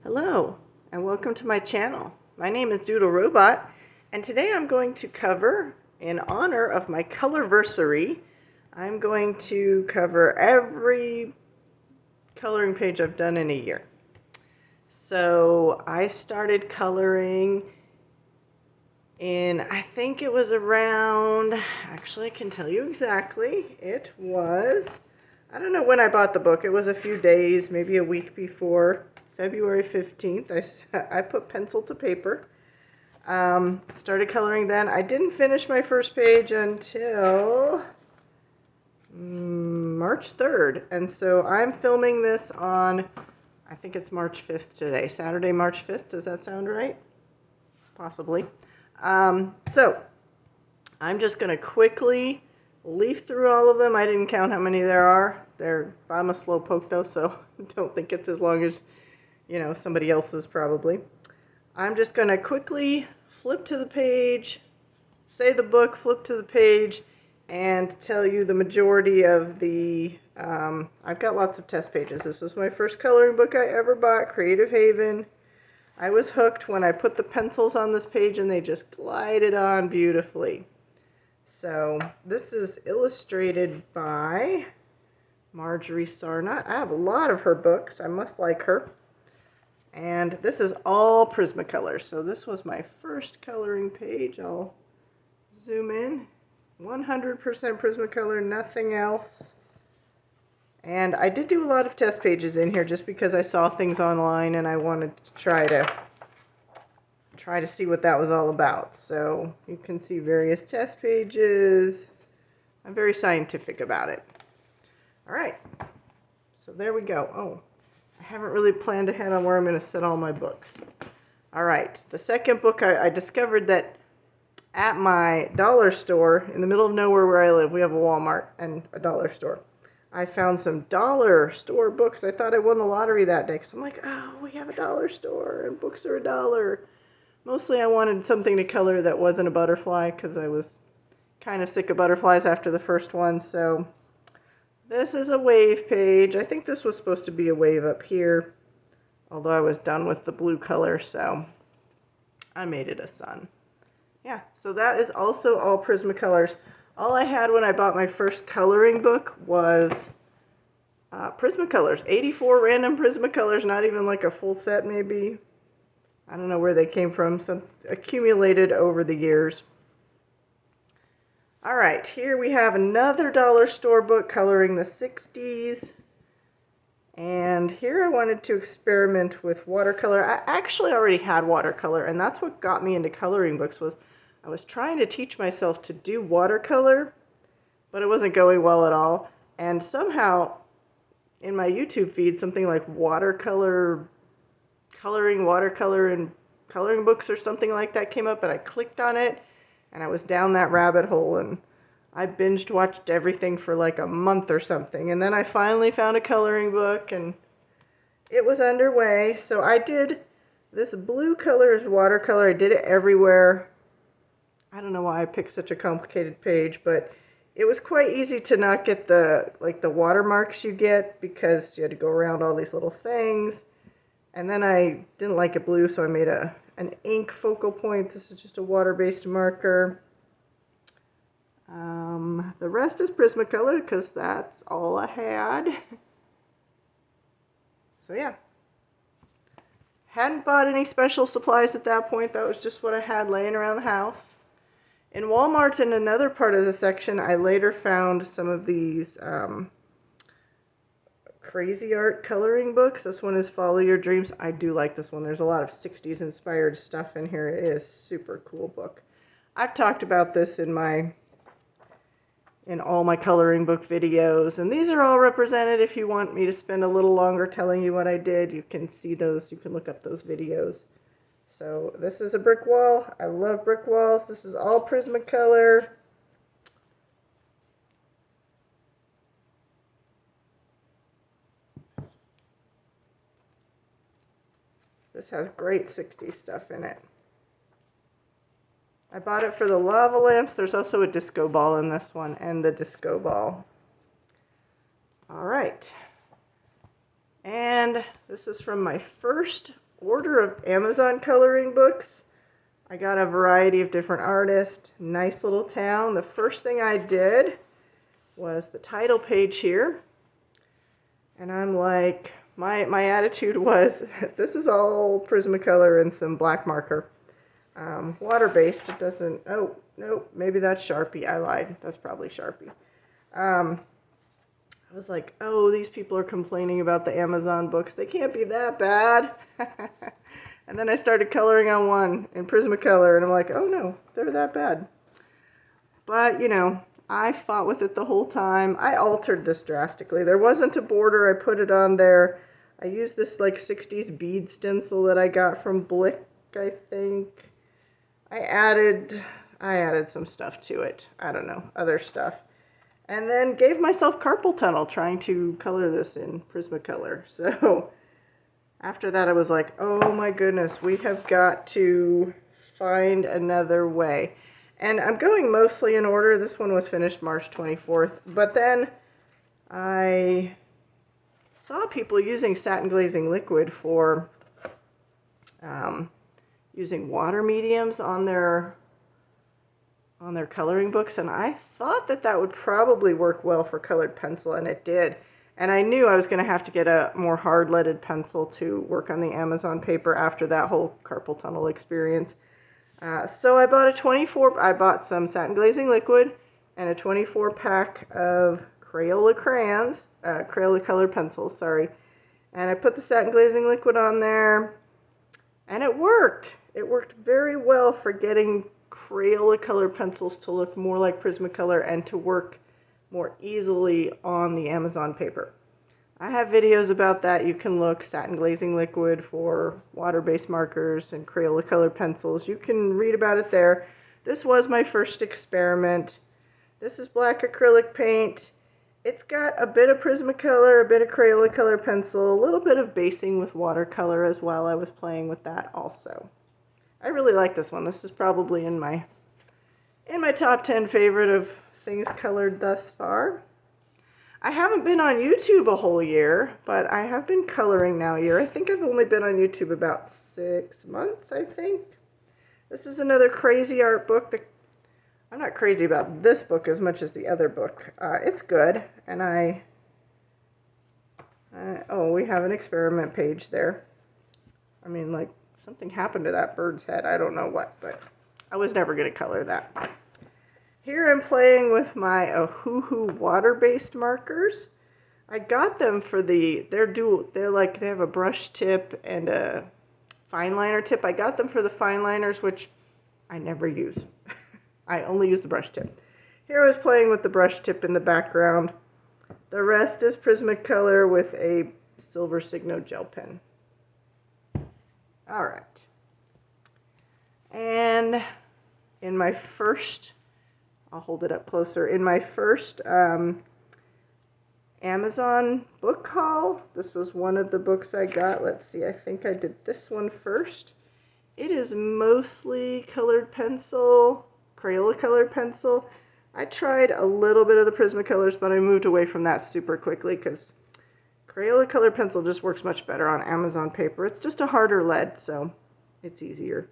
Hello, and welcome to my channel. My name is Doodle Robot, and today I'm going to cover, in honor of my Colorversary, I'm going to cover every coloring page I've done in a year. So I started coloring in, I think it was around, actually I can tell you exactly, it was, I don't know when I bought the book, it was a few days, maybe a week before. February 15th, I put pencil to paper. Started coloring then. I didn't finish my first page until March 3rd. And so I'm filming this on, I think it's March 5th today. Saturday, March 5th. Does that sound right? Possibly. So I'm just going to quickly leaf through all of them. I didn't count how many there are. I'm a slow poke though, so don't think it's as long as somebody else's probably. I'm just going to quickly flip to the page, say the book, flip to the page, and tell you the majority of the, I've got lots of test pages. This was my first coloring book I ever bought, Creative Haven. I was hooked when I put the pencils on this page and they just glided on beautifully. So this is illustrated by Marjorie Sarnot. I have a lot of her books. I must like her. And this is all Prismacolor. So this was my first coloring page. I'll zoom in. 100% Prismacolor, nothing else. And I did do a lot of test pages in here just because I saw things online and I wanted to try to see what that was all about. So you can see various test pages. I'm very scientific about it. All right. So there we go. Oh. I haven't really planned ahead on where I'm going to set all my books. All right, the second book, I discovered that at my dollar store, in the middle of nowhere where I live, we have a Walmart and a dollar store. I found some dollar store books. I thought I won the lottery that day because I'm like, oh, we have a dollar store and books are $1. Mostly I wanted something to color that wasn't a butterfly because I was kind of sick of butterflies after the first one, so this is a wave page. I think this was supposed to be a wave up here, although I was done with the blue color, so I made it a sun. Yeah, so that is also all Prismacolors. All I had when I bought my first coloring book was Prismacolors. 84 random Prismacolors, not even like a full set maybe. I don't know where they came from, some accumulated over the years. All right, here we have another dollar store book coloring the 60s. And here I wanted to experiment with watercolor. I actually already had watercolor, and that's what got me into coloring books. Was I was trying to teach myself to do watercolor, but it wasn't going well at all. And somehow in my YouTube feed, something like coloring watercolor in coloring books or something like that came up, and I clicked on it. And I was down that rabbit hole, and I binged watched everything for like a month or something. And then I finally found a coloring book, and it was underway. So I did this blue color is watercolor. I did it everywhere. I don't know why I picked such a complicated page, but it was quite easy to not get the watermarks you get because you had to go around all these little things. And then I didn't like it blue, so I made an ink focal point. This is just a water-based marker. The rest is Prismacolor because that's all I had. So yeah. Hadn't bought any special supplies at that point. That was just what I had laying around the house. In Walmart, in another part of the section, I later found some of these Crazy Art coloring books. This one is Follow Your Dreams. I do like this one. There's a lot of 60s inspired stuff in here. It is a super cool book. I've talked about this in all my coloring book videos, and these are all represented. If you want me to spend a little longer telling you what I did, you can see those. You can look up those videos. So this is a brick wall. I love brick walls. This is all Prismacolor. This has great 60s stuff in it. I bought it for the lava lamps. There's also a disco ball in this one, and the disco ball. All right. And this is from my first order of Amazon coloring books. I got a variety of different artists. Nice little town. The first thing I did was the title page here. And I'm like, my attitude was, this is all Prismacolor and some black marker. Water-based, it doesn't, oh, no, maybe that's Sharpie. I lied. That's probably Sharpie. I was like, oh, these people are complaining about the Amazon books. They can't be that bad. And then I started coloring on one in Prismacolor, and I'm like, oh no, they're that bad. But, you know, I fought with it the whole time. I altered this drastically. There wasn't a border. I put it on there. I used this like 60s bead stencil that I got from Blick, I think. I added some stuff to it. I don't know, other stuff. And then gave myself carpal tunnel trying to color this in Prismacolor. So after that, I was like, oh my goodness, we have got to find another way. And I'm going mostly in order. This one was finished March 24th. But then I saw people using satin glazing liquid for using water mediums on their coloring books, and I thought that would probably work well for colored pencil, and it did. And I knew I was going to have to get a more hard-leaded pencil to work on the Amazon paper after that whole carpal tunnel experience. So I bought some satin glazing liquid and a 24 pack of Crayola crayons, Crayola colored pencils, sorry. And I put the satin glazing liquid on there, and it worked. It worked very well for getting Crayola colored pencils to look more like Prismacolor and to work more easily on the Amazon paper. I have videos about that. You can look satin glazing liquid for water-based markers and Crayola colored pencils. You can read about it there. This was my first experiment. This is black acrylic paint. It's got a bit of Prismacolor, a bit of Crayola colored pencil, a little bit of basing with watercolor as well. I was playing with that also. I really like this one. This is probably in my top 10 favorite of things colored thus far. I haven't been on YouTube a whole year, but I have been coloring now a year. I think I've only been on YouTube about 6 months, I think. This is another crazy art book. I'm not crazy about this book as much as the other book. It's good, and oh, we have an experiment page there. I mean, like, something happened to that bird's head. I don't know what, but I was never going to color that. Here I'm playing with my Ohuhu water-based markers. I got them for they're dual. They have a brush tip and a fine liner tip. I got them for the fine liners, which I never use. I only use the brush tip. Here I was playing with the brush tip in the background. The rest is Prismacolor with a silver Signo gel pen. All right. And in my first, I'll hold it up closer. In my first Amazon book haul, this is one of the books I got. Let's see, I think I did this one first. It is mostly colored pencil, Crayola colored pencil. I tried a little bit of the Prismacolors, but I moved away from that super quickly because Crayola colored pencil just works much better on Amazon paper. It's just a harder lead, so it's easier.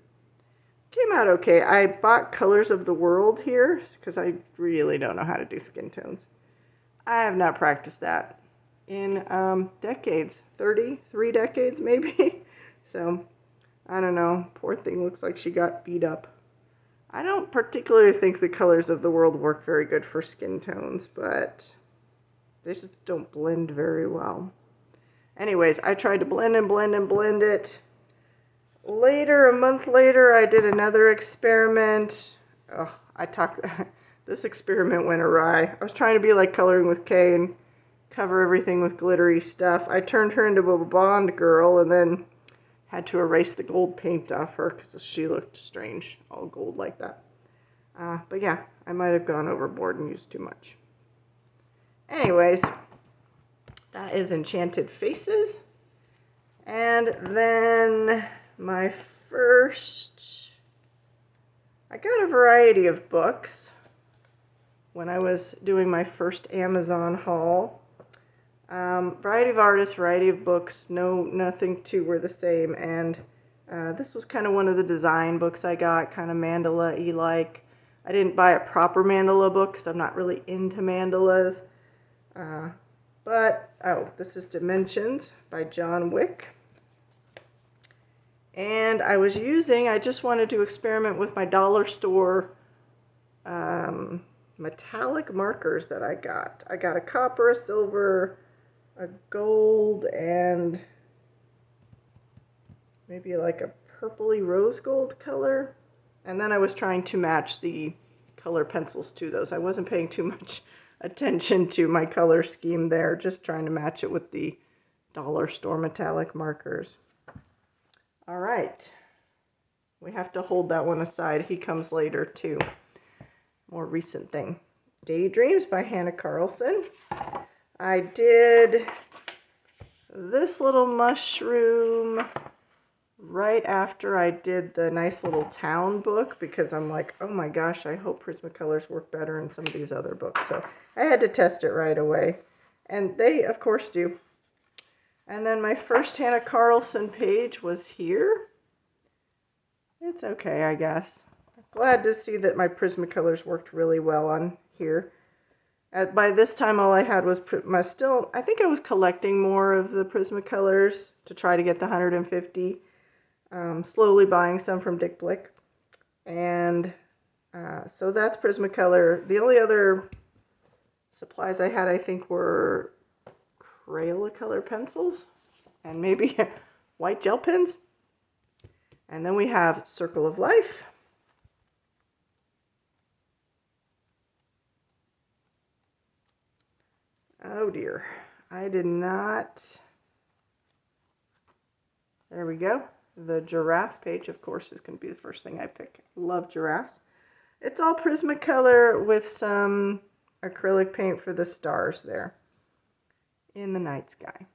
Came out okay. I bought Colors of the World here because I really don't know how to do skin tones. I have not practiced that in decades, 33 decades maybe. So, I don't know. Poor thing looks like she got beat up. I don't particularly think the Colors of the World work very good for skin tones, but they just don't blend very well. Anyways, I tried to blend and blend and blend it. Later, a month later, I did another experiment. Oh, this experiment went awry. I was trying to be like Coloring with Kay and cover everything with glittery stuff. I turned her into a Bond girl and then had to erase the gold paint off her because she looked strange, all gold like that. But yeah, I might have gone overboard and used too much. Anyways, that is Enchanted Faces. And then I got a variety of books when I was doing my first Amazon haul. Variety of artists, variety of books. No, nothing two were the same. And this was kind of one of the design books I got, kind of mandala-y like. I didn't buy a proper mandala book because I'm not really into mandalas. This is Dimensions by John Wick. And I just wanted to experiment with my dollar store metallic markers that I got. I got a copper, a silver, a gold, and maybe like a purpley rose gold color. And then I was trying to match the color pencils to those. I wasn't paying too much attention to my color scheme there, just trying to match it with the dollar store metallic markers. All right. We have to hold that one aside. He comes later too. More recent thing. Daydreams by Hannah Carlson. I did this little mushroom right after I did the nice little town book because I'm like, oh my gosh, I hope Prismacolors work better in some of these other books. So I had to test it right away. And they, of course, do. And then my first Hannah Carlson page was here. It's okay, I guess. Glad to see that my Prismacolors worked really well on here. By this time, all I had was I think I was collecting more of the Prismacolors to try to get the 150. Slowly buying some from Dick Blick. And so that's Prismacolor. The only other supplies I had, I think, were Crayola color pencils and maybe white gel pens. And then we have Circle of Life. Oh dear, I did not. There we go. The giraffe page, of course, is going to be the first thing I pick. Love giraffes. It's all Prismacolor with some acrylic paint for the stars there in the night sky.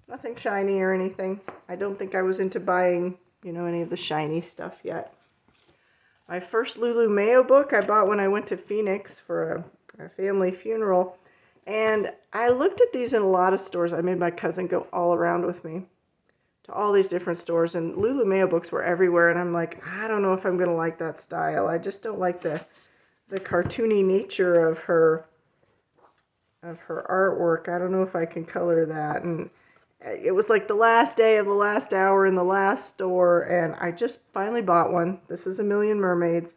Nothing shiny or anything. I don't think I was into buying, any of the shiny stuff yet. My first Lulu Mayo book I bought when I went to Phoenix for a family funeral. And I looked at these in a lot of stores. I made my cousin go all around with me to all these different stores. And Lulu Mayo books were everywhere. And I'm like, I don't know if I'm going to like that style. I just don't like the cartoony nature of her artwork. I don't know if I can color that. And it was like the last day of the last hour in the last store. And I just finally bought one. This is a Million Mermaids.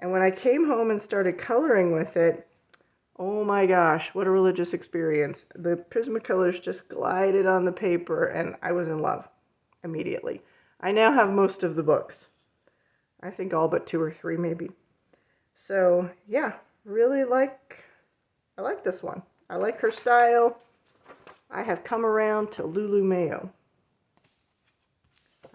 And when I came home and started coloring with it, oh my gosh, what a religious experience. The Prismacolors just glided on the paper and I was in love immediately. I now have most of the books. I think all but 2 or 3 maybe. So yeah, I like this one. I like her style. I have come around to Lulu Mayo.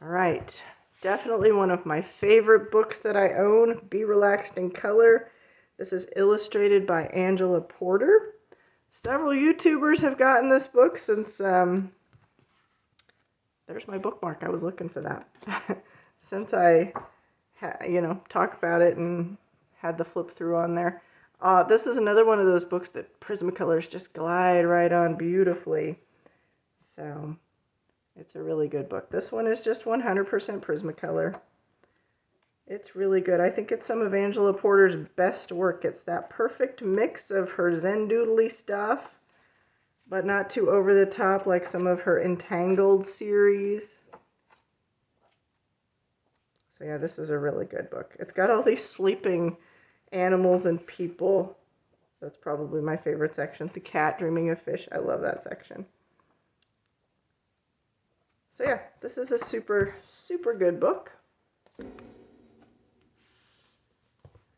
All right, definitely one of my favorite books that I own, Be Relaxed in Color. This is illustrated by Angela Porter. Several YouTubers have gotten this book since, there's my bookmark, I was looking for that. Since I, talk about it and had the flip through on there. This is another one of those books that Prismacolors just glide right on beautifully. So, it's a really good book. This one is just 100% Prismacolor. It's really good. I think it's some of Angela Porter's best work. It's that perfect mix of her Zen Doodle stuff, but not too over the top like some of her Entangled series. So yeah, this is a really good book. It's got all these sleeping animals and people. That's probably my favorite section. The cat dreaming of fish. I love that section. So yeah, this is a super, super good book.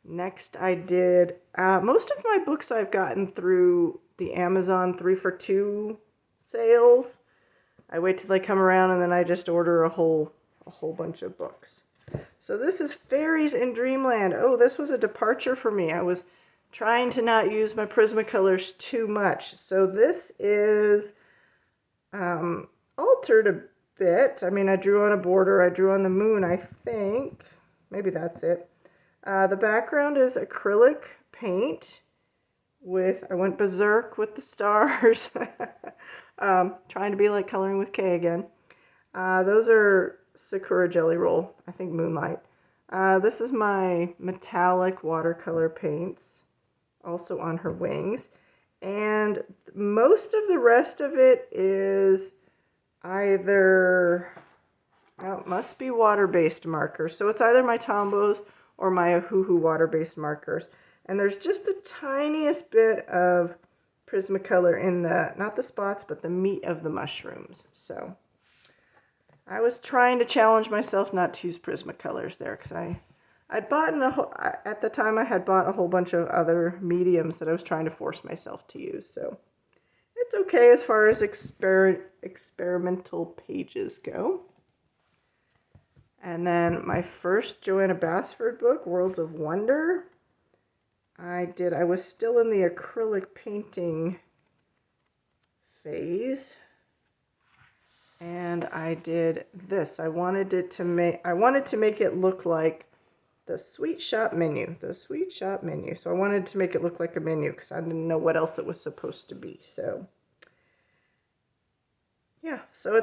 Next I did, most of my books I've gotten through the Amazon 3 for 2 sales. I wait till they come around and then I just order a whole bunch of books. So this is Fairies in Dreamland. Oh, this was a departure for me. I was trying to not use my Prismacolors too much. So this is altered a bit. I mean, I drew on a border. I drew on the moon, I think. Maybe that's it. The background is acrylic paint, I went berserk with the stars. Trying to be like Coloring with K again. Those are Sakura Jelly Roll, I think Moonlight. This is my metallic watercolor paints, also on her wings. And most of the rest of it is either, well, it must be water-based markers. So it's either my Tombows or my Ohuhu water-based markers. And there's just the tiniest bit of Prismacolor in the, not the spots, but the meat of the mushrooms. So I was trying to challenge myself not to use Prismacolors there, because I'd bought at the time I had bought a whole bunch of other mediums that I was trying to force myself to use. So it's okay as far as experimental pages go. And then my first Joanna Basford book, Worlds of Wonder, I was still in the acrylic painting phase. And I did this. I wanted to make it look like the sweet shop menu. So I wanted to make it look like a menu because I didn't know what else it was supposed to be. So yeah, so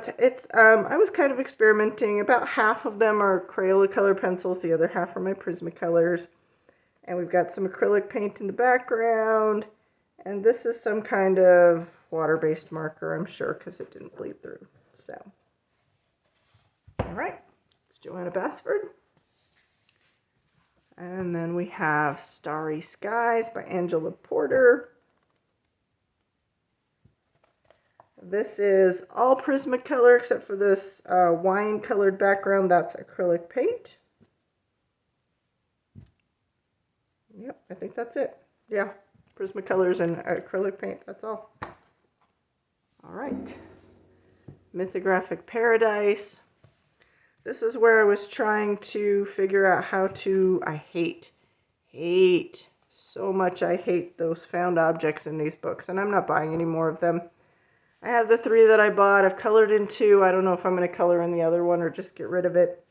I was kind of experimenting. About half of them are Crayola color pencils, the other half are my Prismacolors. And we've got some acrylic paint in the background. And this is some kind of water-based marker, I'm sure, because it didn't bleed through. So, all right, it's Joanna Basford. And then we have Starry Skies by Angela Porter. This is all Prismacolor except for this wine-colored background. That's acrylic paint. Yep, I think that's it. Yeah, Prismacolors and acrylic paint, that's all. All right. Mythographic Paradise. This is where I was trying to figure out how to, I hate so much. I hate those found objects in these books, and I'm not buying any more of them. I have the 3 that I bought. I've colored in 2. I don't know if I'm going to color in the other one or just get rid of it.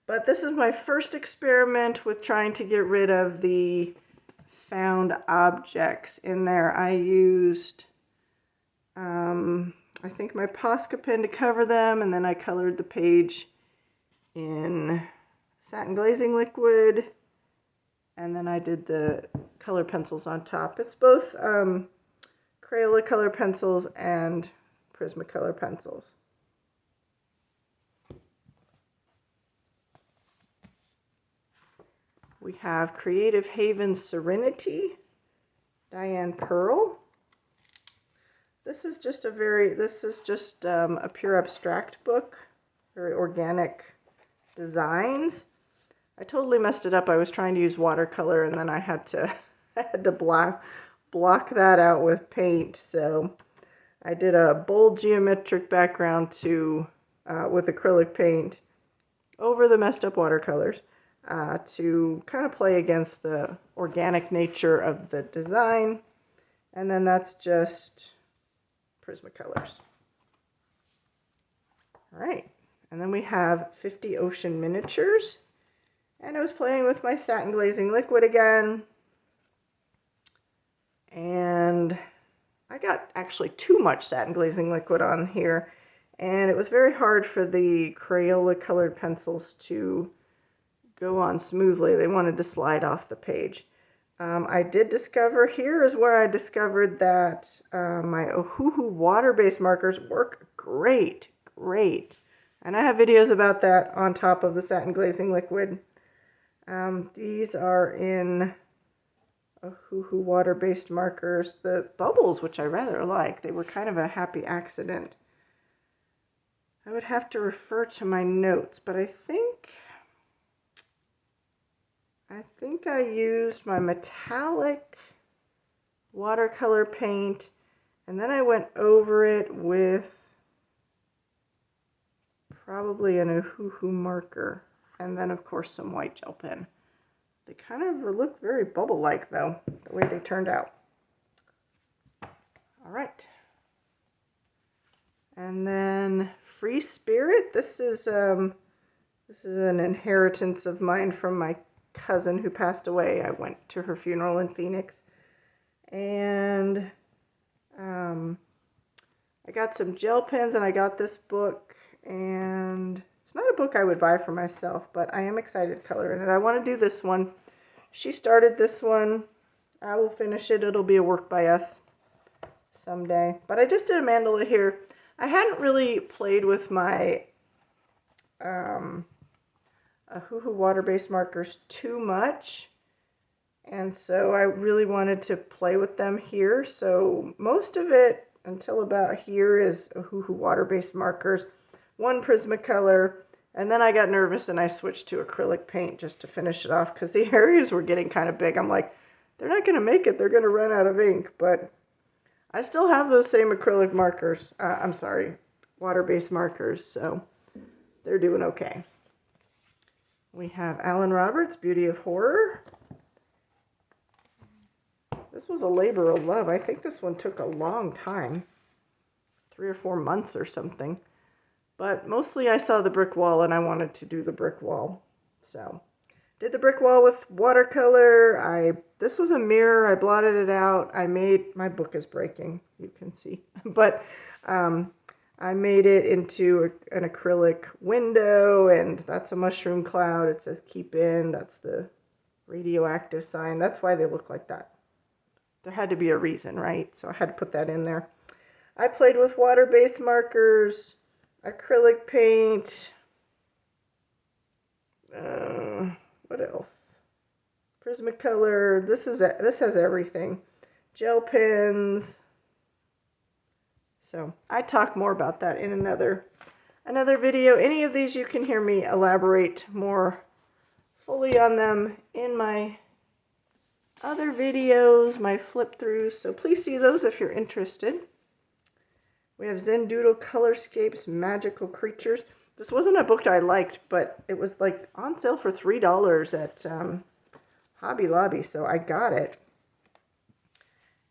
But this is my first experiment with trying to get rid of the found objects in there. I used, I think, my Posca pen to cover them, and then I colored the page in satin glazing liquid, and then I did the color pencils on top. It's both Crayola color pencils and Prismacolor pencils. We have Creative Haven Serenity, Diane Pearl. This is just a pure abstract book, very organic designs. I totally messed it up. I was trying to use watercolor, and then I had to block that out with paint. So I did a bold geometric background with acrylic paint over the messed up watercolors to kind of play against the organic nature of the design. And then that's just Prismacolors. All right, and then we have 50 Ocean Miniatures. And I was playing with my satin glazing liquid again. And I got actually too much satin glazing liquid on here. And it was very hard for the Crayola colored pencils to go on smoothly. They wanted to slide off the page. I did discover, here is where I discovered that my Ohuhu water-based markers work great. And I have videos about that on top of the satin glazing liquid. These are in Ohuhu water-based markers. The bubbles, which I rather like, they were kind of a happy accident. I would have to refer to my notes, but I think I used my metallic watercolor paint, and then I went over it with probably an Ohuhu marker, and then of course some white gel pen. They kind of look very bubble-like though, the way they turned out. All right. And then Free Spirit. This is an inheritance of mine from my cousin who passed away. I went to her funeral in Phoenix. And I got some gel pens, and I got this book, and it's not a book I would buy for myself, but I am excited to color in it. I want to do this one. She started this one. I will finish it. It'll be a work by us someday. But I just did a mandala here. I hadn't really played with my Hoo-Hoo water-based markers too much. And so I really wanted to play with them here. So most of it until about here is a Hoo-Hoo water-based markers, one Prismacolor, and then I got nervous and I switched to acrylic paint just to finish it off because the areas were getting kind of big. I'm like, they're not going to make it. They're going to run out of ink. But I still have those same acrylic markers. I'm sorry, water-based markers. So they're doing okay. We have Alan Roberts, Beauty of Horror. This was a labor of love. I think this one took a long time, 3 or 4 months or something. But mostly I saw the brick wall and I wanted to do the brick wall. So did the brick wall with watercolor. This was a mirror. I blotted it out. My book is breaking, you can see. But I made it into an acrylic window, and that's a mushroom cloud. It says keep in. That's the radioactive sign. That's why they look like that. There had to be a reason, right? So I had to put that in there. I played with water-based markers, acrylic paint. What else? Prismacolor. This has everything. Gel pens. So I talk more about that in another video. Any of these you can hear me elaborate more fully on them in my other videos, my flip throughs, so please see those if you're interested. We have Zen Doodle Colorscapes, Magical Creatures. This wasn't a book I liked, but it was like on sale for $3 at Hobby Lobby, so I got it.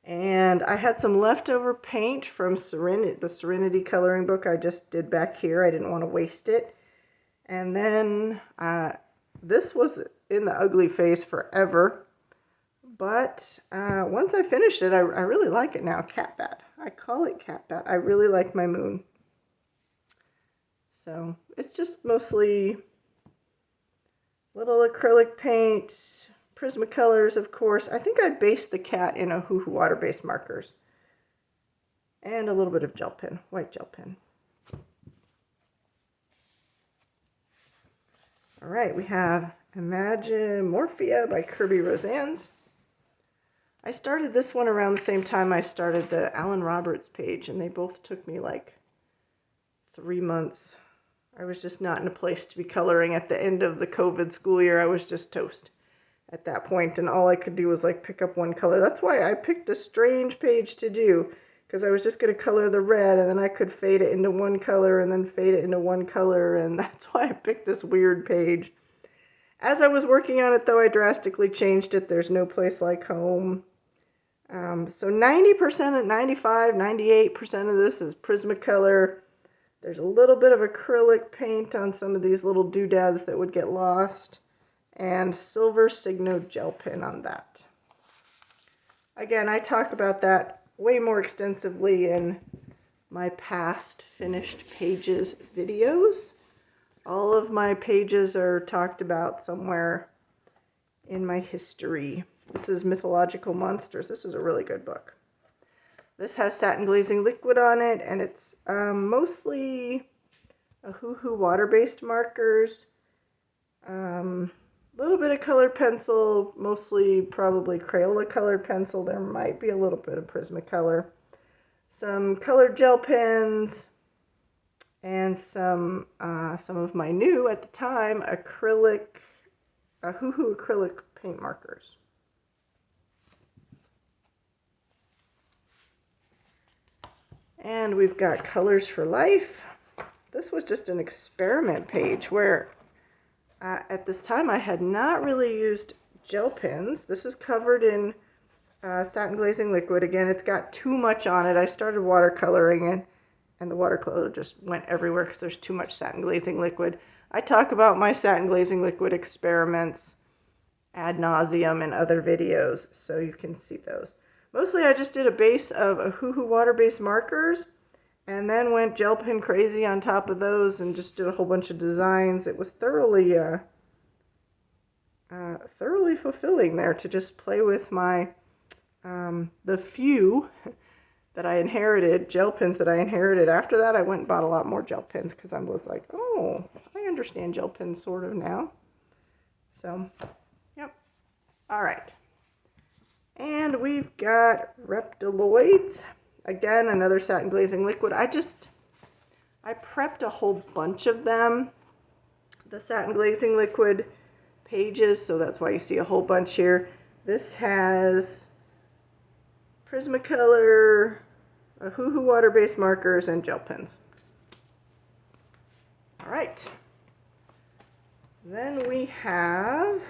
And I had some leftover paint from Serenity, the Serenity coloring book I just did back here. I didn't want to waste it. And then this was in the ugly phase forever. But once I finished it, I really like it now. Catbat. I call it Catbat. I really like my moon. So it's just mostly little acrylic paint, Prismacolors, of course. I think I based the cat in a Hoo-Hoo water-based markers. And a little bit of gel pen, white gel pen. All right, we have Imagimorphia by Kirby Rosannes. I started this one around the same time I started the Alan Roberts page, and they both took me like 3 months. I was just not in a place to be coloring at the end of the COVID school year. I was just toast at that point, and all I could do was like pick up one color. That's why I picked a strange page to do, because I was just going to color the red, and then I could fade it into one color, and then fade it into one color, and that's why I picked this weird page. As I was working on it, though, I drastically changed it. There's no place like home. So 90%, 95, 98% of this is Prismacolor. There's a little bit of acrylic paint on some of these little doodads that would get lost. And silver Signo gel pen on that. Again, I talk about that way more extensively in my past finished pages videos. All of my pages are talked about somewhere in my history. This is Mythological Monsters. This is a really good book. This has satin glazing liquid on it, and it's mostly a Hoo-Hoo water-based markers. Little bit of colored pencil, mostly probably Crayola colored pencil. There might be a little bit of Prismacolor. Some colored gel pens, and some of my new, at the time, Hoo-Hoo acrylic paint markers. And we've got Colors for Life. This was just an experiment page where at this time I had not really used gel pens. This is covered in satin glazing liquid. Again, it's got too much on it. I started watercoloring it, and the watercolor just went everywhere because there's too much satin glazing liquid. I talk about my satin glazing liquid experiments ad nauseum in other videos, so you can see those. Mostly I just did a base of Ohuhu water-based markers and then went gel pen crazy on top of those and just did a whole bunch of designs. It was thoroughly fulfilling there to just play with my the few that I inherited, gel pens that I inherited. After that, I went and bought a lot more gel pens because I was like, oh, I understand gel pens sort of now. So, yep. All right. And we've got Reptiloids. Again, another satin glazing liquid. I prepped a whole bunch of them. The satin glazing liquid pages, so that's why you see a whole bunch here. This has Prismacolor, Ohuhu water-based markers, and gel pens. All right. Then we have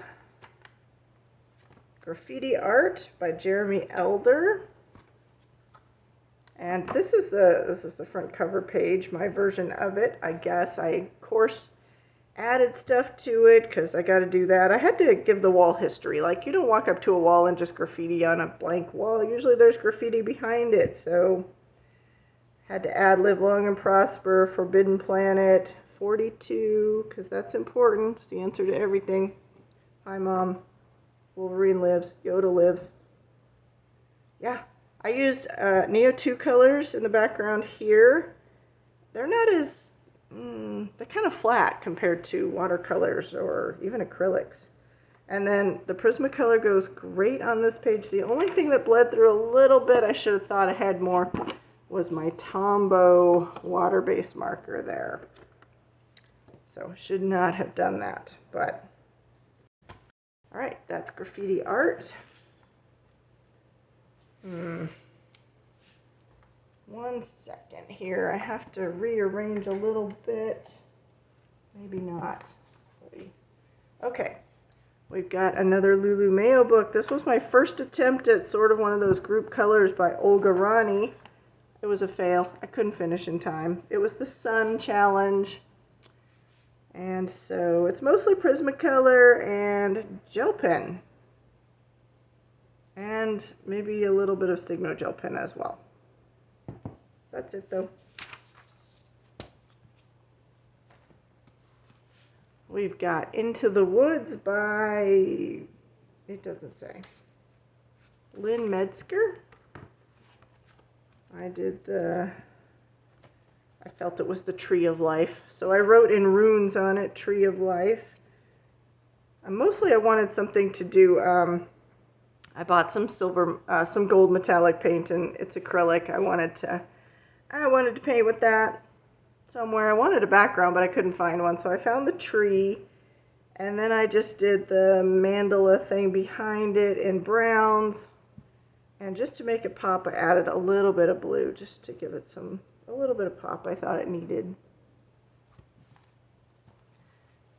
Graffiti Art by Jeremy Elder. And this is the front cover page, my version of it. I guess I, of course, added stuff to it because I got to do that. I had to give the wall history. Like, you don't walk up to a wall and just graffiti on a blank wall. Usually there's graffiti behind it. So had to add Live Long and Prosper, Forbidden Planet, 42, because that's important. It's the answer to everything. Hi, Mom. Wolverine lives. Yoda lives. Yeah. I used Neo 2 colors in the background here. They're not as, they're kind of flat compared to watercolors or even acrylics. And then the Prismacolor goes great on this page. The only thing that bled through a little bit, I should have thought I had more, was my Tombow water-based marker there. So should not have done that, but all right, that's Graffiti Art. One second here. I have to rearrange a little bit. Maybe not. Okay. We've got another Lulu Mayo book. This was my first attempt at sort of one of those group colors by Olga Rani. It was a fail. I couldn't finish in time. It was the Sun Challenge. And so it's mostly Prismacolor and gel pen. And maybe a little bit of Signo gel pen as well. That's it though. We've got Into the Woods by, it doesn't say, Lynn Metzger. I felt it was the Tree of Life, so I wrote in runes on it, Tree of Life. And mostly I wanted something to do, I bought some gold metallic paint, and it's acrylic. I wanted to paint with that somewhere. I wanted a background, but I couldn't find one, so I found the tree, and then I just did the mandala thing behind it in browns, and just to make it pop, I added a little bit of blue, just to give it a little bit of pop I thought it needed.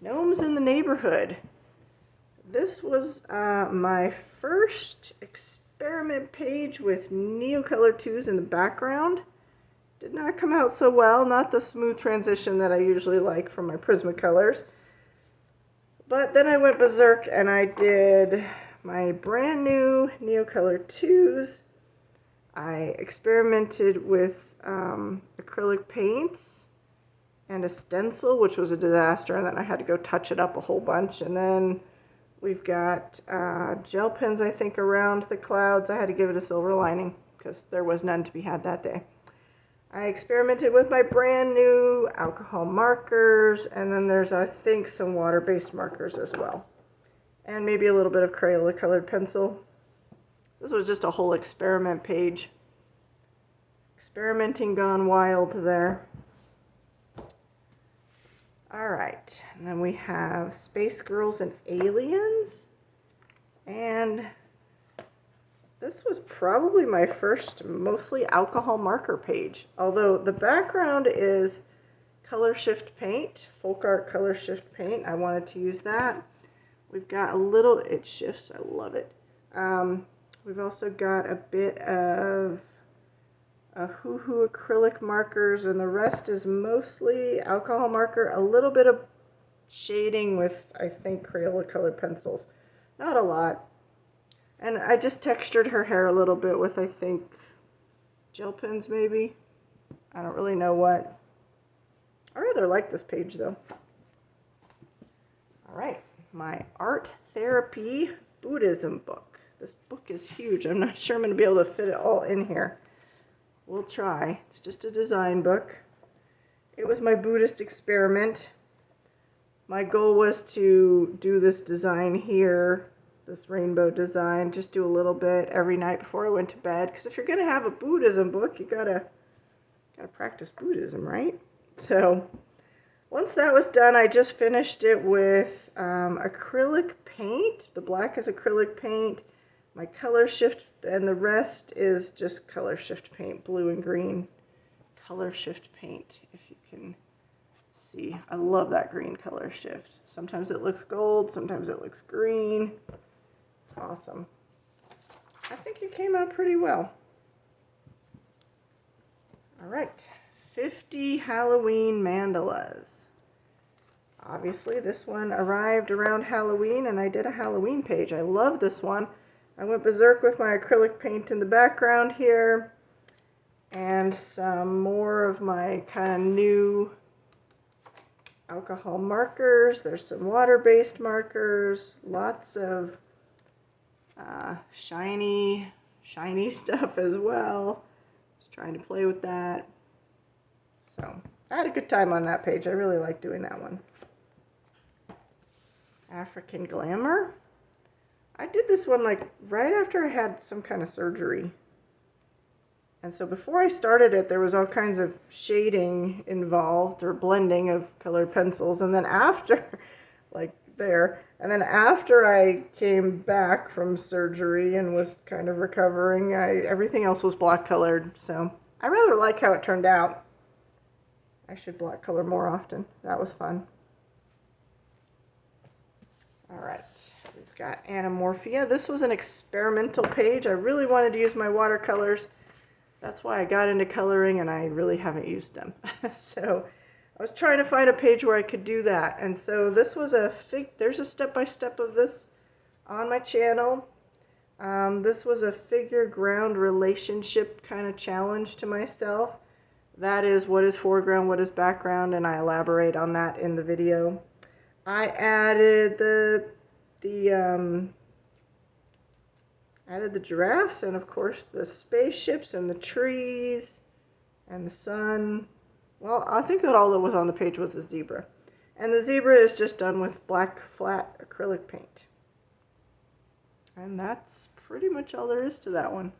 Gnomes in the Neighborhood. This was my first experiment page with Neocolor 2s in the background. Did not come out so well, not the smooth transition that I usually like from my Prismacolors. But then I went berserk and I did my brand new Neocolor 2s. I experimented with acrylic paints and a stencil, which was a disaster, and then I had to go touch it up a whole bunch. And then we've got gel pens, I think, around the clouds. I had to give it a silver lining because there was none to be had that day. I experimented with my brand new alcohol markers, and then there's, I think, some water-based markers as well. And maybe a little bit of Crayola colored pencil. This was just a whole experiment page. Experimenting gone wild there. Alright, and then we have Space Girls and Aliens. And this was probably my first mostly alcohol marker page. Although the background is Color Shift paint, Folk Art Color Shift paint. I wanted to use that. We've got a little, it shifts, I love it. We've also got a bit of Ohuhu acrylic markers, and the rest is mostly alcohol marker, a little bit of shading with, I think, Crayola colored pencils. Not a lot. And I just textured her hair a little bit with, I think, gel pens maybe. I don't really know what. I rather like this page though. All right, my Art Therapy Buddhism book. This book is huge. I'm not sure I'm going to be able to fit it all in here. We'll try. It's just a design book. It was my Buddhist experiment. My goal was to do this design here, this rainbow design, just do a little bit every night before I went to bed. Because if you're going to have a Buddhism book, you gotta practice Buddhism, right? So once that was done, I just finished it with acrylic paint. The black is acrylic paint. My color shift, and the rest is just color shift paint, blue and green. Color shift paint, if you can see. I love that green color shift. Sometimes it looks gold, sometimes it looks green. It's awesome. I think it came out pretty well. All right, 50 Halloween mandalas. Obviously, this one arrived around Halloween, and I did a Halloween page. I love this one. I went berserk with my acrylic paint in the background here, and some more of my kind of new alcohol markers. There's some water-based markers, lots of shiny stuff as well. Just trying to play with that. So I had a good time on that page. I really like doing that one. African Glamour. I did this one like right after I had some kind of surgery. And so before I started it, there was all kinds of shading involved or blending of colored pencils. And then after, like there, and then after I came back from surgery and was kind of recovering, everything else was black colored. So I rather like how it turned out. I should black color more often. That was fun. All right, we've got Anamorphia. This was an experimental page. I really wanted to use my watercolors. That's why I got into coloring, and I really haven't used them. So I was trying to find a page where I could do that. And so this was there's a step-by-step of this on my channel. This was a figure-ground relationship kind of challenge to myself. That is, what is foreground, what is background, and I elaborate on that in the video. I added the giraffes, and of course the spaceships and the trees and the sun. Well, I think that all that was on the page was the zebra. And the zebra is just done with black flat acrylic paint. And that's pretty much all there is to that one.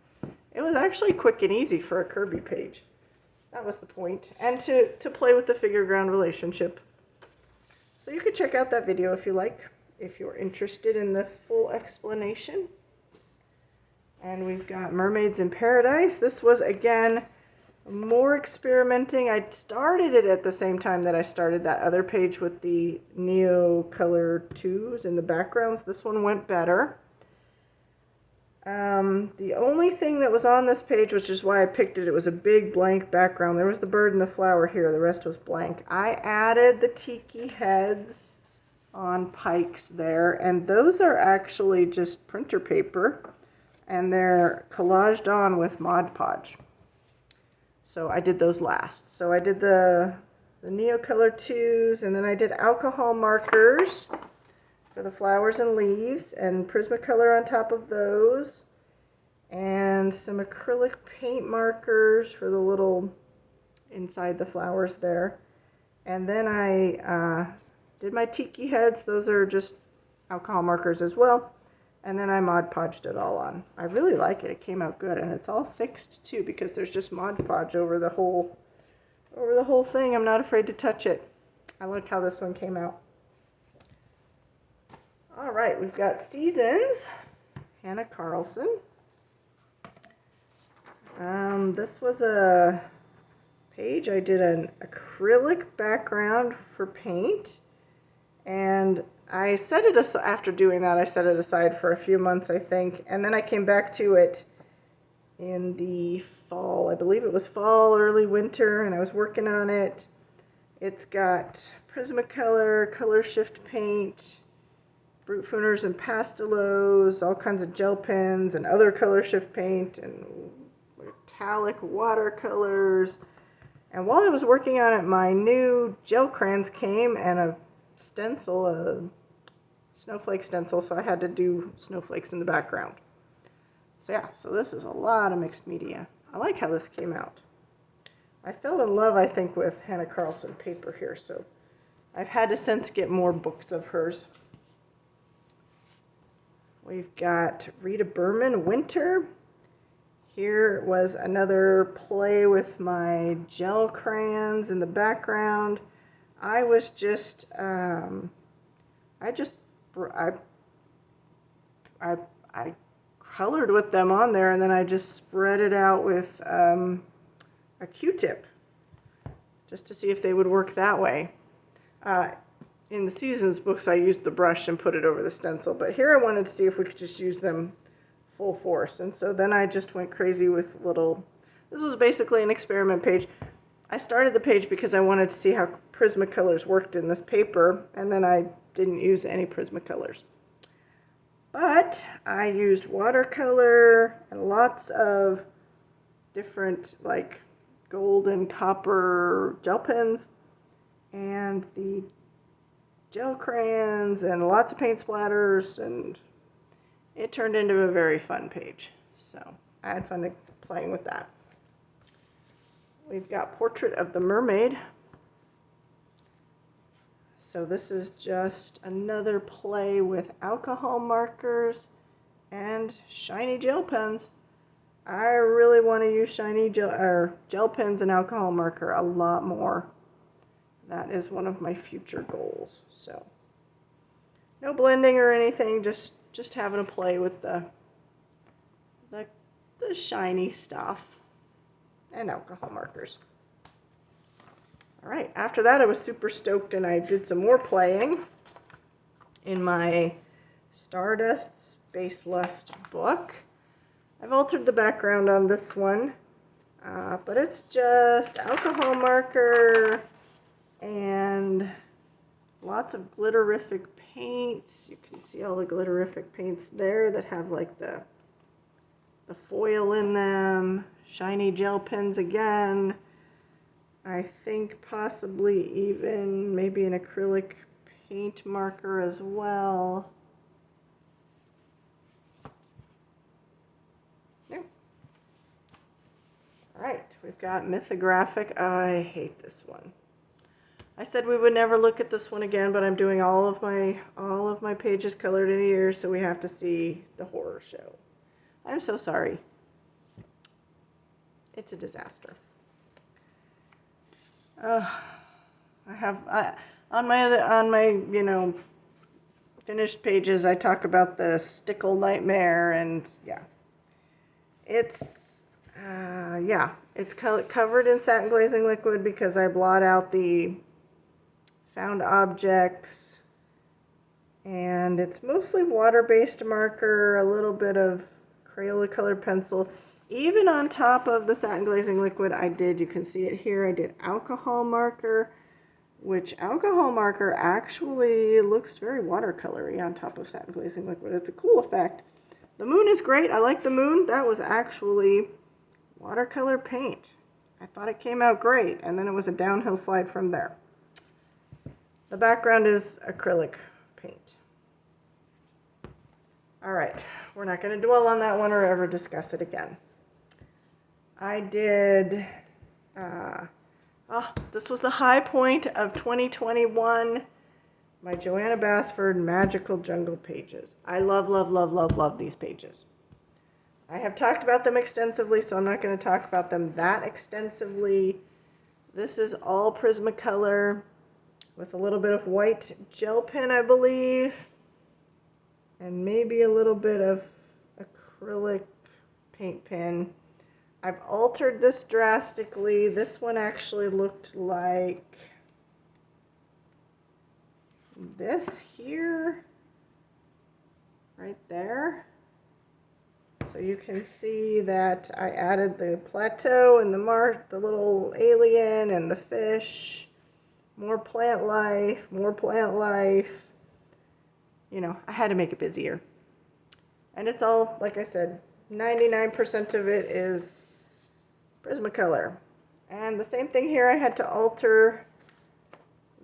It was actually quick and easy for a Kirby page. That was the point. And to play with the figure-ground relationship. So you could check out that video if you like, if you're interested in the full explanation. And we've got Mermaids in Paradise. This was, again, more experimenting. I started it at the same time that I started that other page with the Neo Color 2s in the backgrounds. This one went better. The only thing that was on this page, which is why I picked it, it was a big blank background. There was the bird and the flower here. The rest was blank. I added the tiki heads on pikes there, and those are actually just printer paper, and they're collaged on with Mod Podge. So I did those last. So I did the Neo Color 2s, and then I did alcohol markers for the flowers and leaves, and Prismacolor on top of those, and some acrylic paint markers for the little inside the flowers there. And then I did my tiki heads. Those are just alcohol markers as well. And then I Mod Podged it all on. I really like it. It came out good, and it's all fixed too because there's just Mod Podge over the whole thing. I'm not afraid to touch it. I like how this one came out. All right, we've got Seasons, Hannah Carlson. This was a page. I did an acrylic background for paint, and I set it aside. After doing that, I set it aside for a few months, I think, and then I came back to it in the fall. I believe it was fall, early winter, and I was working on it. It's got Prismacolor, color shift paint, brute fooners and pastelos, all kinds of gel pens and other color shift paint and metallic watercolors. And while I was working on it, my new gel crayons came and a stencil, a snowflake stencil, so I had to do snowflakes in the background. So yeah, so this is a lot of mixed media. I like how this came out. I fell in love, I think, with Hannah Carlson paper here, so I've had to since get more books of hers. We've got Rita Berman, Winter. Here was another play with my gel crayons in the background. I was just, I colored with them on there, and then I just spread it out with a Q-tip just to see if they would work that way. In the Seasons books, I used the brush and put it over the stencil, but here I wanted to see if we could just use them full force. And so then I just went crazy with little, this was basically an experiment page. I started the page because I wanted to see how Prismacolors worked in this paper, and then I didn't use any Prismacolors. But I used watercolor and lots of different, like, gold and copper gel pens, and the gel crayons, and lots of paint splatters, and it turned into a very fun page. So I had fun playing with that. We've got Portrait of the Mermaid. So this is just another play with alcohol markers and shiny gel pens. I really want to use shiny gel pens and alcohol marker a lot more. That is one of my future goals. So no blending or anything, just having a play with the shiny stuff and alcohol markers. All right, after that I was super stoked and I did some more playing in my Stardust Space Lust book. I've altered the background on this one, but it's just alcohol marker and lots of glitterific paints. You can see all the glitterific paints there that have like the foil in them. Shiny gel pens again. I think possibly even maybe an acrylic paint marker as well. Yeah. All right, we've got Mythographic. I hate this one. I said we would never look at this one again, but I'm doing all of my pages colored in a year, so we have to see the horror show. I'm so sorry. It's a disaster. On my finished pages, I talk about the stickle nightmare, and yeah, it's covered in satin glazing liquid because I blot out the found objects, and it's mostly water-based marker, a little bit of Crayola colored pencil. Even on top of the satin glazing liquid, you can see it here, I did alcohol marker, which alcohol marker actually looks very watercolory on top of satin glazing liquid. It's a cool effect. The moon is great. I like the moon. That was actually watercolor paint. I thought it came out great, and then it was a downhill slide from there. The background is acrylic paint. All right, we're not going to dwell on that one or ever discuss it again. I did, this was the high point of 2021, my Joanna Basford Magical Jungle pages. I love, love, love, love, love these pages. I have talked about them extensively, so I'm not going to talk about them that extensively. This is all Prismacolor with a little bit of white gel pen, I believe, and maybe a little bit of acrylic paint pen. I've altered this drastically. This one actually looked like this here, right there. So you can see that I added the plateau and the little alien and the fish, more plant life, you know, I had to make it busier. And it's all, like I said, 99% of it is Prismacolor. And the same thing here, I had to alter.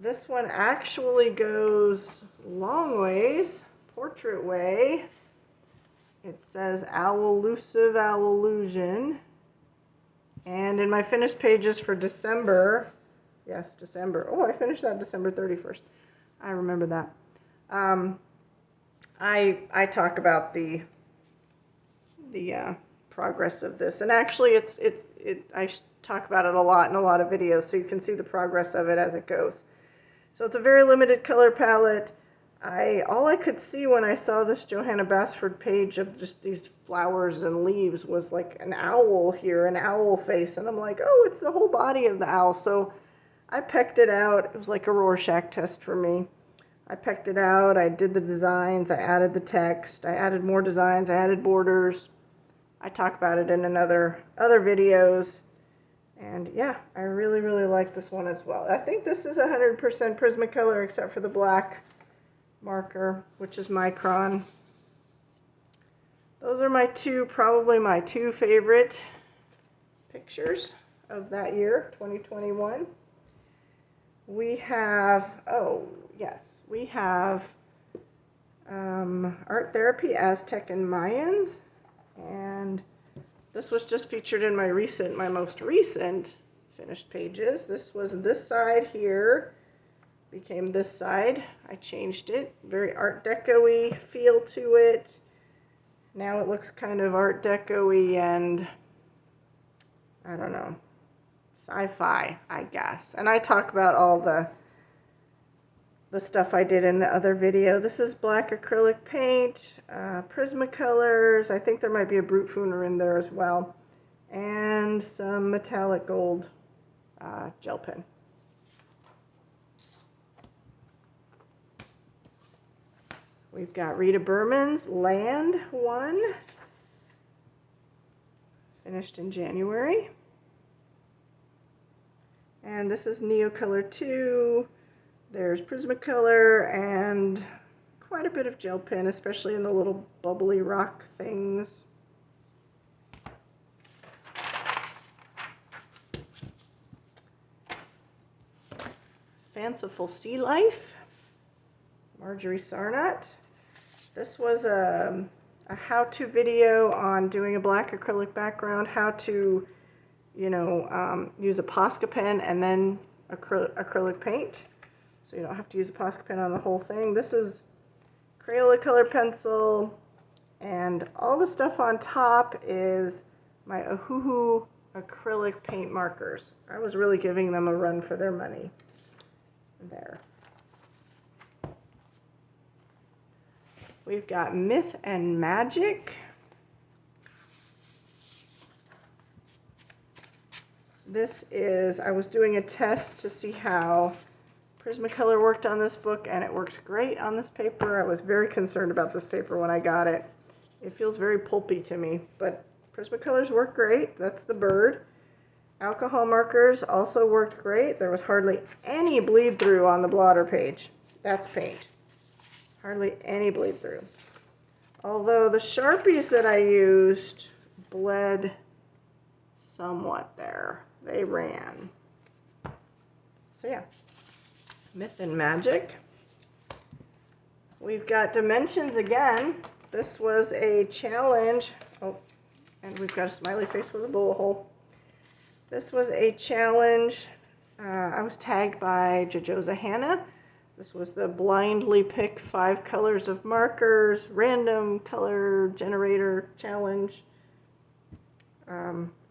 This one actually goes long ways, portrait way. It says Owlusive Owlusion. And in my finished pages for December, yes, December. Oh, I finished that December 31st. I remember that. I talk about the progress of this, and actually I talk about it a lot in a lot of videos, so you can see the progress of it as it goes. So it's a very limited color palette. All I could see when I saw this Johanna Basford page of just these flowers and leaves was like an owl here, an owl face, and I'm like, oh, it's the whole body of the owl. So I pecked it out. It was like a Rorschach test for me. I pecked it out, I did the designs, I added the text, I added more designs, I added borders. I talk about it in other videos. And yeah, I really, really like this one as well. I think this is 100% Prismacolor except for the black marker, which is Micron. Those are probably my two favorite pictures of that year, 2021. We have, we have Art Therapy, Aztec, and Mayans. And this was just featured in my most recent finished pages. This was this side here, became this side. I changed it. Very Art Deco-y feel to it. Now it looks kind of Art Deco-y and, I don't know, sci-fi, I guess. And I talk about all the stuff I did in the other video. This is black acrylic paint, Prismacolors. I think there might be a Brute Fooner in there as well. And some metallic gold gel pen. We've got Rita Berman's Land 1, finished in January. And this is Neocolor 2. There's Prismacolor and quite a bit of gel pen, especially in the little bubbly rock things. Fanciful Sea Life, Marjorie Sarnot. This was a how-to video on doing a black acrylic background, how to, use a Posca pen and then acrylic paint. So you don't have to use a Posca pen on the whole thing. This is Crayola color pencil, and all the stuff on top is my Ohuhu acrylic paint markers. I was really giving them a run for their money. There. We've got Myth and Magic. This is, I was doing a test to see how Prismacolor worked on this book, and it works great on this paper. I was very concerned about this paper when I got it. It feels very pulpy to me, but Prismacolors work great. That's the bird. Alcohol markers also worked great. There was hardly any bleed through on the blotter page. That's paint. Hardly any bleed through. Although the Sharpies that I used bled somewhat there. They ran. So yeah, Myth and Magic. We've got Dimensions again. This was a challenge. Oh, and we've got a smiley face with a bullet hole. This was a challenge. I was tagged by Jojoza Hannah. This was the blindly pick 5 colors of markers, random color generator challenge.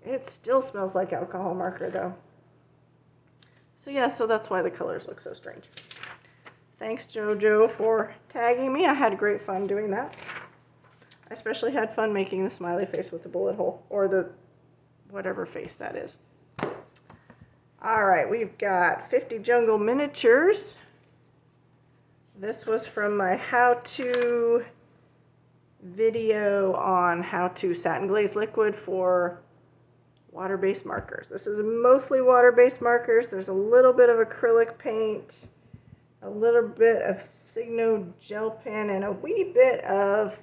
It still smells like alcohol marker though. So yeah, so that's why the colors look so strange. Thanks Jojo for tagging me. I had great fun doing that. I especially had fun making the smiley face with the bullet hole, or the whatever face that is. Alright, we've got 50 Jungle Miniatures. This was from my how-to video on how to satin glaze liquid for water-based markers. This is mostly water-based markers. There's a little bit of acrylic paint, a little bit of Signo gel pen, and a wee bit of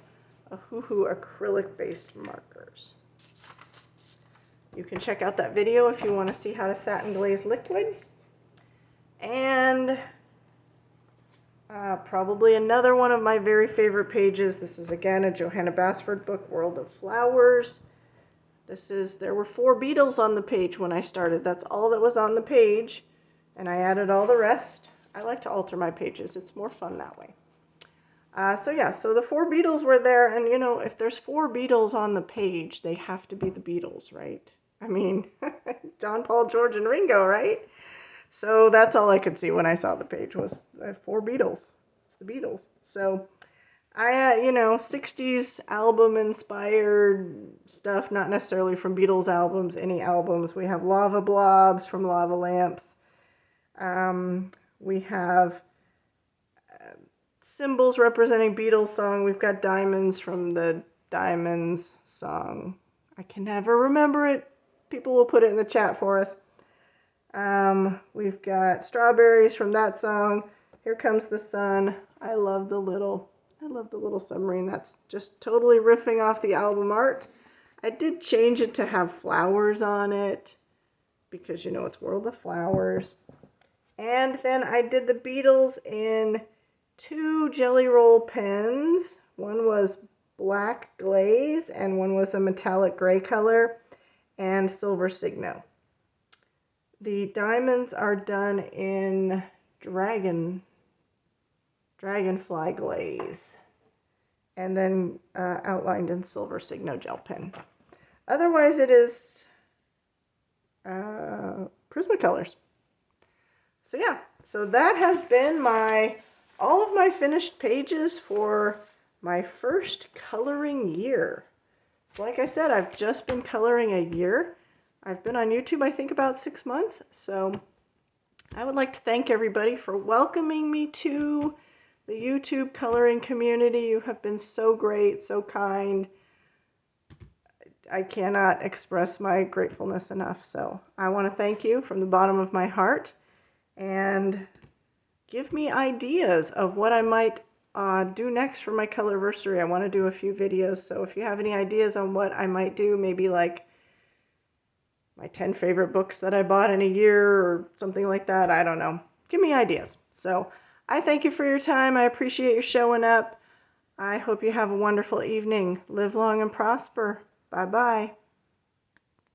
Ohuhu acrylic-based markers. You can check out that video if you want to see how to satin glaze liquid. And probably another one of my very favorite pages. This is again a Johanna Basford book, World of Flowers. There were 4 beetles on the page when I started. That's all that was on the page, and I added all the rest. I like to alter my pages. It's more fun that way. So the 4 beetles were there, and you know, if there's 4 beetles on the page, they have to be the Beatles, right? I mean, John, Paul, George, and Ringo, right? So that's all I could see when I saw the page was 4 Beatles. It's the Beatles. So I, 60s album inspired stuff, not necessarily from Beatles albums, any albums. We have Lava Blobs from Lava Lamps. We have symbols representing Beatles song. We've got diamonds from the Diamonds song. I can never remember it. People will put it in the chat for us. We've got strawberries from that song. Here Comes the Sun. I love the little submarine. That's just totally riffing off the album art. I did change it to have flowers on it because, it's World of Flowers. And then I did the Beatles in 2 Jelly Roll pens. One was black glaze and one was a metallic gray color and silver Signo. The diamonds are done in dragonfly glaze and then outlined in silver Signo gel pen. Otherwise it is Prismacolors. So yeah, so that has been all of my finished pages for my first coloring year. So like I said, I've just been coloring a year. I've been on YouTube, I think, about 6 months. So I would like to thank everybody for welcoming me to the YouTube coloring community. You have been so great, so kind. I cannot express my gratefulness enough. So I want to thank you from the bottom of my heart. And give me ideas of what I might do next for my Colorversary. I want to do a few videos, so if you have any ideas on what I might do, maybe like my 10 favorite books that I bought in a year or something like that, I don't know. Give me ideas. So I thank you for your time. I appreciate you showing up. I hope you have a wonderful evening. Live long and prosper. Bye-bye.